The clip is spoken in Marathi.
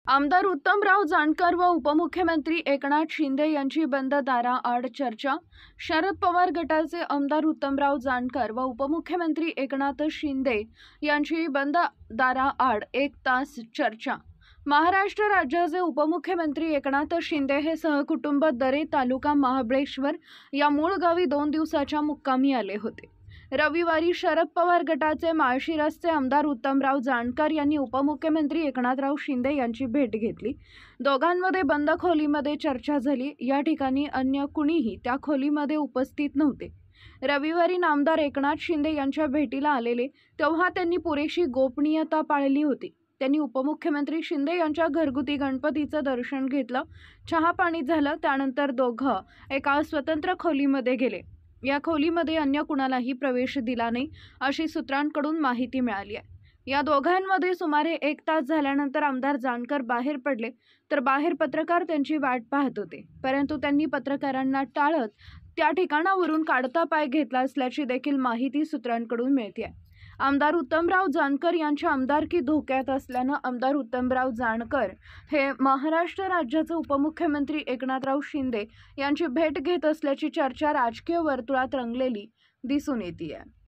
आमदार उत्तमराव जानकर व उपमुख्यमंत्री एकनाथ शिंदे यांची बंद दाराआड चर्चा। शरद पवार गटाचे आमदार उत्तमराव जानकर व उपमुख्यमंत्री एकनाथ शिंदे यांची बंद दाराआड 1 तास चर्चा। महाराष्ट्र राज्याचे उपमुख्यमंत्री एकनाथ शिंदे हे सहकुटुंब दरे तालुका महाबळेश्वर या मूळ गावी 2 दिवसाच्या मुक्कामी आले होते। रविवारी शरद पवार गटाचे माळशिरसचे आमदार उत्तमराव जानकर यांनी उपमुख्यमंत्री एकनाथराव शिंदे यांची भेट घेतली। दोघांमध्ये बंद खोलीमध्ये चर्चा झाली। या ठिकाणी अन्य कुणीही त्या खोलीमध्ये उपस्थित नव्हते। रविवारी नामदार एकनाथ शिंदे यांच्या भेटीला आलेले तेव्हा त्यांनी पुरेशी गोपनीयता पाळली होती। त्यांनी उपमुख्यमंत्री शिंदे यांच्या घरगुती गणपतीचं दर्शन घेतलं, चहा पाणी झालं। त्यानंतर दोघं एका स्वतंत्र खोलीमध्ये गेले। या खोलीमध्ये अन्य कुणालाही प्रवेश दिला नाही अशी सूत्रांकडून माहिती मिळाली आहे। या दोघांमध्ये सुमारे 1 तास झाल्यानंतर आमदार जानकर बाहेर पडले, तर बाहेर पत्रकार त्यांची वाट पाहत होते, परंतु त्यांनी पत्रकारांना टाळत त्या ठिकाणावरून काढता पाय घेतला असल्याची देखील माहिती सूत्रांकडून मिळते आहे। आमदार उत्तमराव जानकर यांची आमदारकी धोक्यात असल्यानं आमदार उत्तमराव जानकर हे महाराष्ट्र राज्याचे उपमुख्यमंत्री एकनाथराव शिंदे यांची भेट घेत असल्याची चर्चा राजकीय वर्तुळात रंगलेली दिसून येते आहे।